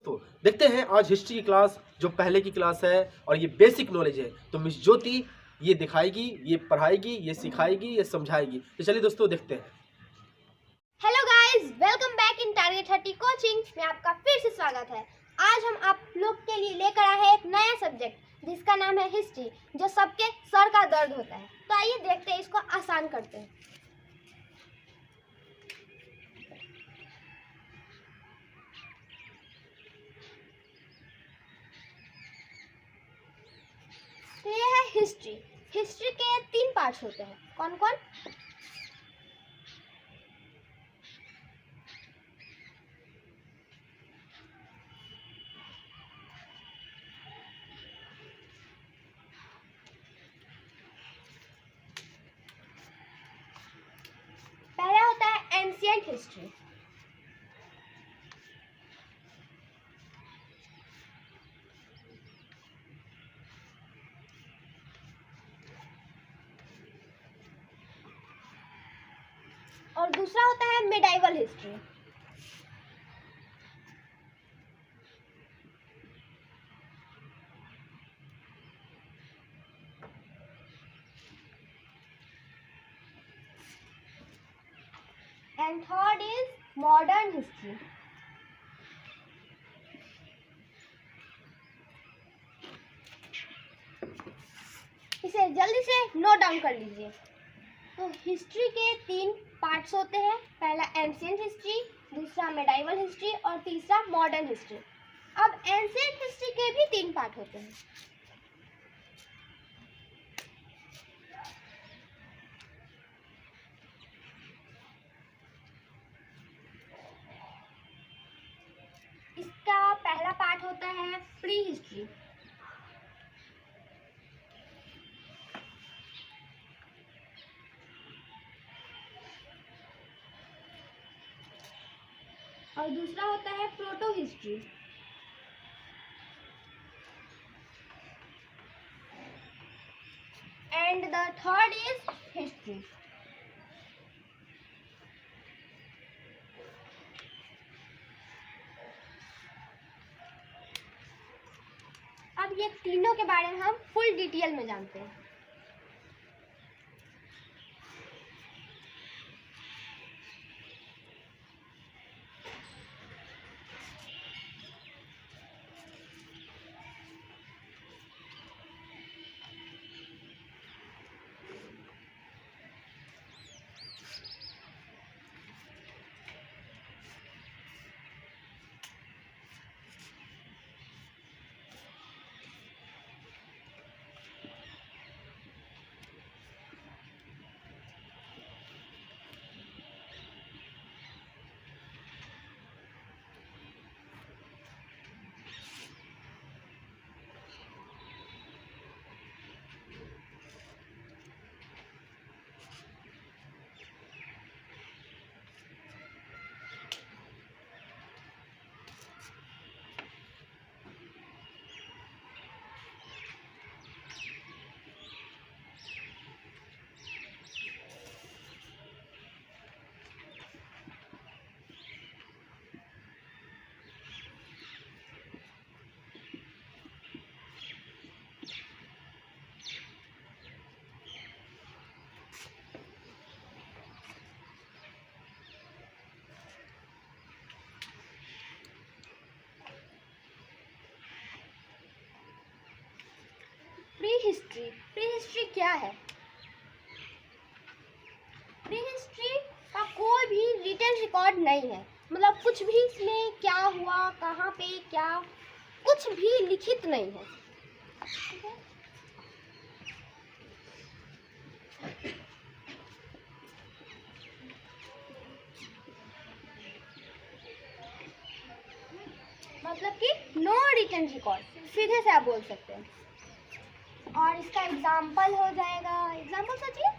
दोस्तों देखते हैं आज हिस्ट्री की क्लास जो पहले की क्लास है और ये बेसिक नॉलेज है। तो मिस ज्योति ये दिखाएगी, ये पढ़ाएगी, ये सिखाएगी, ये समझाएगी। तो चलिए दोस्तों देखते हैं। Hello guys, welcome back in target 30 coaching में आपका फिर से स्वागत है। आज हम आप लोग के लिए लेकर आए हैं एक नया सब्जेक्ट जिसका नाम है हिस्ट्री, जो सबके सर का दर्द होता है। तो आइए देखते हैं, इसको आसान करते हैं। तो ये है हिस्ट्री। हिस्ट्री के 3 पार्ट्स होते हैं। कौन कौन? पहला होता है एंशिएंट हिस्ट्री। और दूसरा होता है medieval history. And third is modern history. इसे जल्दी से नोट डाउन कर लीजिए। तो हिस्ट्री के 3 पार्ट्स होते हैं। पहला एंशिएंट हिस्ट्री, दूसरा मिडाइवल हिस्ट्री और तीसरा मॉडर्न हिस्ट्री। अब एंशिएंट हिस्ट्री के भी 3 पार्ट होते हैं। इसका पहला पार्ट होता है प्री हिस्ट्री। और दूसरा होता है proto history. And the third is history. अब ये तीनों के बारे में हम फुल डिटेल में जानते हैं। प्री हिस्ट्री क्या है? प्री हिस्ट्री का कोई भी रिटन रिकॉर्ड नहीं है। मतलब कुछ भी इसमें क्या हुआ, कहाँ पे क्या, कुछ भी लिखित नहीं है। मतलब कि नो रिटन रिकॉर्ड, सीधे से आप बोल सकते हैं। और इसका एग्जाम्पल हो जाएगा, एग्जाम्पल सोचिए,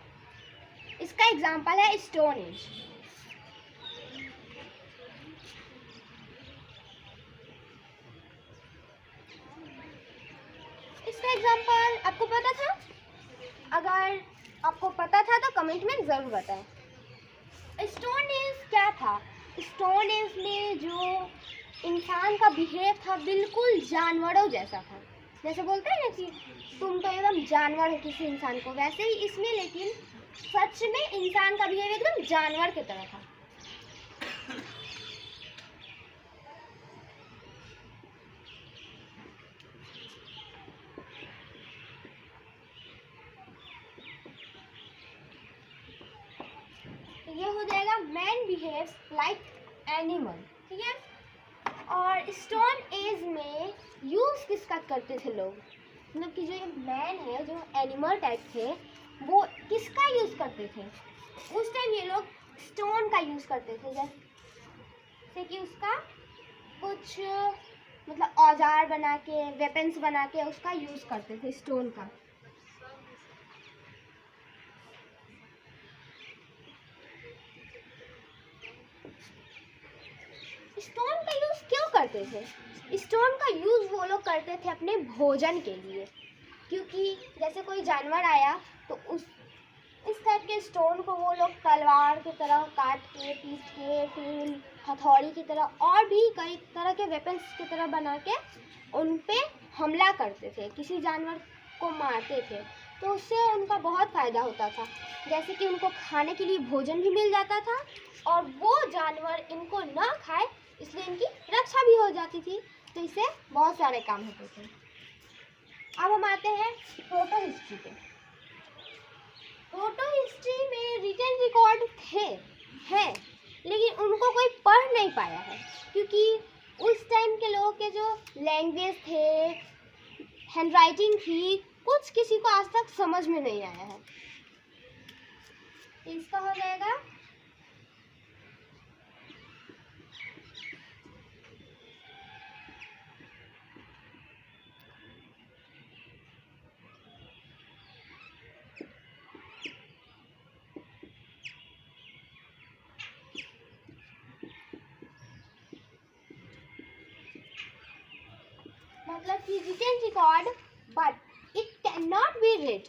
इसका एग्जाम्पल है स्टोन एज। इसका एग्जाम्पल आपको पता था? अगर आपको पता था तो कमेंट में ज़रूर बताएं। स्टोन एज क्या था? स्टोन एज में जो इंसान का बिहेव था बिल्कुल जानवरों जैसा था। जैसे बोलते हैं ना कि तुम तो एकदम जानवर हो किसी इंसान को, वैसे ही इसमें लेकिन सच में इंसान का बिहेव एकदम जानवर की तरह था। ये हो जाएगा मैन बिहेव्स लाइक एनिमल, ठीक है। और स्टोन एज में यूज किसका करते थे लोग, मतलब कि जो ये मैन है, जो एनिमल टाइप थे, वो किसका यूज करते थे उस टाइम? ये लोग स्टोन का यूज करते थे, जैसे कि उसका कुछ मतलब औजार बना के, वेपन्स बना के उसका यूज करते थे स्टोन का। स्टोन का यूज क्यों करते थे? स्टोन का यूज वो लोग करते थे अपने भोजन के लिए, क्योंकि जैसे कोई जानवर आया तो इस टाइप के स्टोन को वो लोग तलवार की तरह काट के, पीस के, फिर हथौड़ी की तरह और भी कई तरह के वेपन्स की तरह बना के उन पे हमला करते थे, किसी जानवर को मारते थे। तो उससे उनका बहुत फ़ायदा होता था, जैसे कि उनको खाने के लिए भोजन भी मिल जाता था और वो जानवर इनको ना खाए, इसलिए इनकी रक्षा भी हो जाती थी। तो इससे बहुत सारे काम होते थे। अब हम आते हैं प्रोटो हिस्ट्री पे। प्रोटो हिस्ट्री में रिटन रिकॉर्ड हैं, लेकिन उनको कोई पढ़ नहीं पाया है, क्योंकि उस टाइम के लोगों के जो लैंग्वेज थे, हैंडराइटिंग थी, कुछ किसी को आज तक समझ में नहीं आया है। इसका हो जाएगा मतलब कि written record but it can not be read,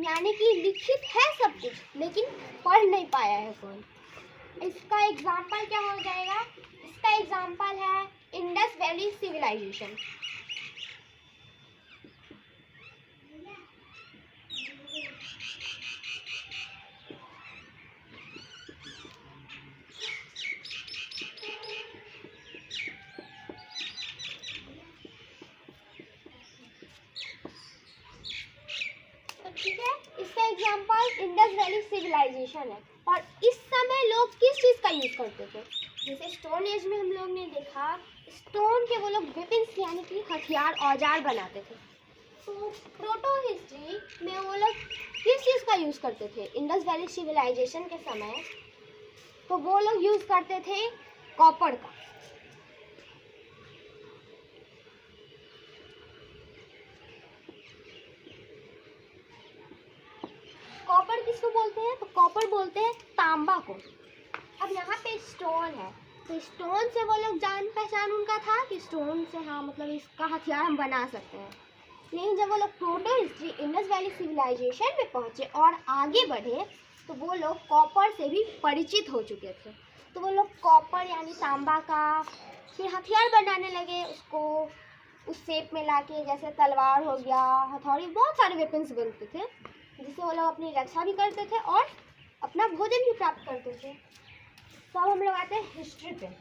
यानी कि लिखित है सब कुछ लेकिन पढ़ नहीं पाया है कोई। इसका एग्जाम्पल क्या हो जाएगा? इसका एग्जाम्पल है इंडस वैली सिविलाइजेशन। ठीक है, इसका एग्जाम्पल इंडस वैली सिविलाइजेशन है। और इस समय लोग किस चीज़ का यूज़ करते थे? जैसे स्टोन एज में हम लोग ने देखा, स्टोन के वो लोग वेपन्स यानी कि हथियार, औजार बनाते थे। तो प्रोटो हिस्ट्री में वो लोग किस चीज़ का यूज़ करते थे? इंडस वैली सिविलाइजेशन के समय तो वो लोग यूज़ करते थे कॉपर का। कॉपर किसको बोलते हैं? तो कॉपर बोलते हैं तांबा को। अब यहाँ पे स्टोन है, तो स्टोन से वो लोग जान पहचान उनका था कि स्टोन से हाँ मतलब इसका हथियार हम बना सकते हैं। लेकिन जब वो लोग proto history Indus valley civilisation में पहुँचे और आगे बढ़े तो वो लोग कॉपर से भी परिचित हो चुके थे। तो वो लोग कॉपर यानी तांबा का फिर हथियार बनाने लगे, उसको उस शेप में लाके, जैसे तलवार हो गया, हथौड़ी, बहुत सारे वेपन्स बनते थे जिससे वो लोग अपनी रक्षा भी करते थे और अपना भोजन भी प्राप्त करते थे। तो अब हम लोग आते हैं हिस्ट्री पे।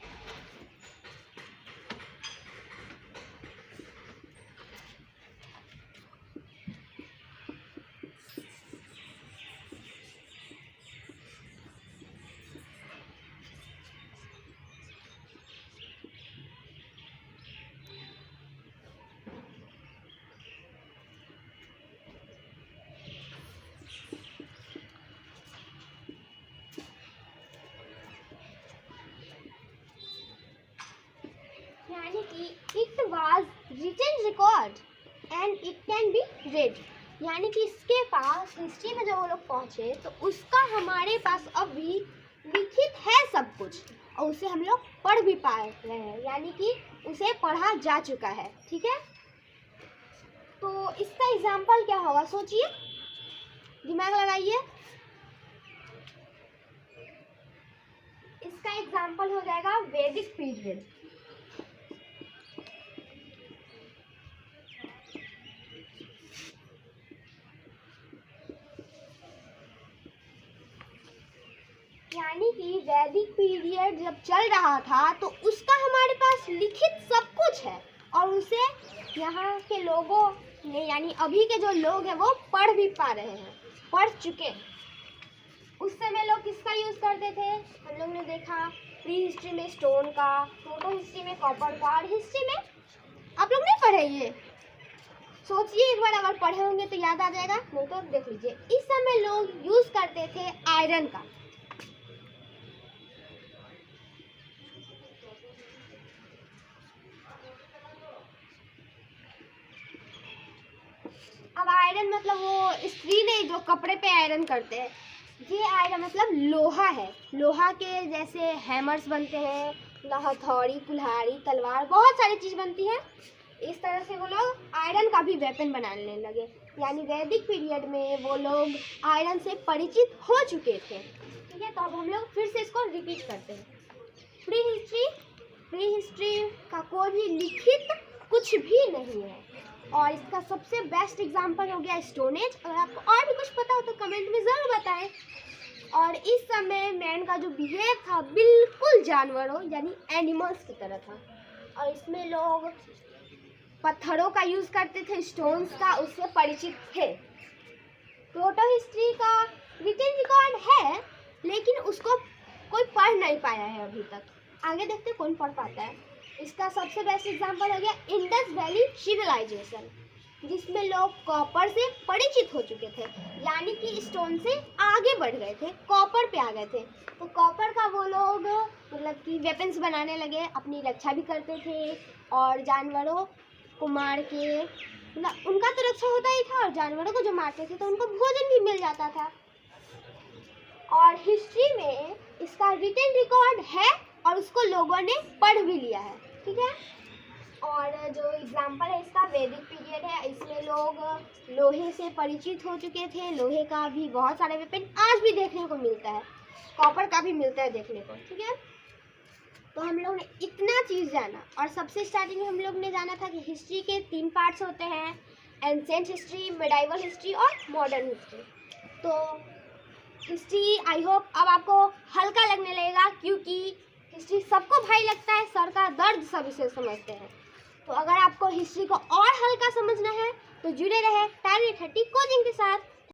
यानी कि it was written record and it can be read, यानी कि इसके पास हिस्ट्री में जब वो लोग पहुँचे तो उसका हमारे पास अभी लिखित है सब कुछ और उसे हम लोग पढ़ भी पा रहे हैं, यानी कि उसे पढ़ा जा चुका है। ठीक है, तो इसका एग्जाम्पल क्या होगा? सोचिए, दिमाग लगाइए। इसका एग्जाम्पल हो जाएगा वैदिक पीरियड। कि वैदिक पीरियड जब चल रहा था तो उसका हमारे पास लिखित सब कुछ है और उसे यहाँ के लोगों ने यानी अभी के जो लोग हैं वो पढ़ भी पा रहे हैं, पढ़ चुके हैं। उस समय लोग किसका यूज़ करते थे? हम लोग ने देखा प्री हिस्ट्री में स्टोन का, प्रोटो हिस्ट्री में कॉपर का, और हिस्ट्री में आप लोग नहीं पढ़े ये? सोचिए एक बार, अगर पढ़े होंगे तो याद आ जाएगा, नहीं तो देख लीजिए। इस समय लोग यूज़ करते थे आयरन का। अब आयरन मतलब वो इस्त्री नहीं जो कपड़े पे आयरन करते हैं, ये आयरन मतलब लोहा है। लोहा के जैसे हैमर्स बनते हैं, हथौड़ी, कुल्हाड़ी, तलवार, बहुत सारी चीज़ बनती है। इस तरह से वो लोग आयरन का भी वेपन बनाने लगे, यानी वैदिक पीरियड में वो लोग आयरन से परिचित हो चुके थे। ठीक है, तो अब हम लोग फिर से इसको रिपीट करते हैं। प्री हिस्ट्री का कोई भी लिखित कुछ भी नहीं है और इसका सबसे बेस्ट एग्जाम्पल हो गया स्टोन एज। अगर आपको और भी कुछ पता हो तो कमेंट में ज़रूर बताएं। और इस समय मैन का जो बिहेव था बिल्कुल जानवरों यानी एनिमल्स की तरह था और इसमें लोग पत्थरों का यूज़ करते थे, स्टोन्स का, उससे परिचित थे। प्रोटो हिस्ट्री का रिटन रिकॉर्ड है लेकिन उसको कोई पढ़ नहीं पाया है अभी तक। आगे देखते कौन पढ़ पाता है। इसका सबसे बेस्ट एग्जांपल हो गया इंडस वैली सिविलाइजेशन, जिसमें लोग कॉपर से परिचित हो चुके थे, यानी कि स्टोन से आगे बढ़ गए थे, कॉपर पे आ गए थे। तो कॉपर का वो लोग मतलब कि वेपन्स बनाने लगे, अपनी रक्षा भी करते थे और जानवरों को मार के, मतलब उनका तो रक्षा होता ही था और जानवरों को जो मारते थे तो उनको भोजन भी मिल जाता था। और हिस्ट्री में इसका रिटन रिकॉर्ड है और उसको लोगों ने पढ़ भी लिया है। ठीक है, और जो एग्जाम्पल है इसका वैदिक पीरियड है, इसमें लोग लोहे से परिचित हो चुके थे। लोहे का भी बहुत सारे वेपन आज भी देखने को मिलता है, कॉपर का भी मिलता है देखने को। ठीक है, तो हम लोग ने इतना चीज़ जाना और सबसे स्टार्टिंग में हम लोग ने जाना था कि हिस्ट्री के 3 पार्ट्स होते हैं, एंशिएंट हिस्ट्री, मेडाइवल हिस्ट्री और मॉडर्न हिस्ट्री। तो हिस्ट्री आई होप अब आपको हल्का लगने लगेगा क्योंकि हिस्ट्री सबको भारी लगता है, सर का दर्द सब इसे समझते हैं। तो अगर आपको हिस्ट्री को और हल्का समझना है तो जुड़े रहे टाइम 30 कोचिंग के साथ।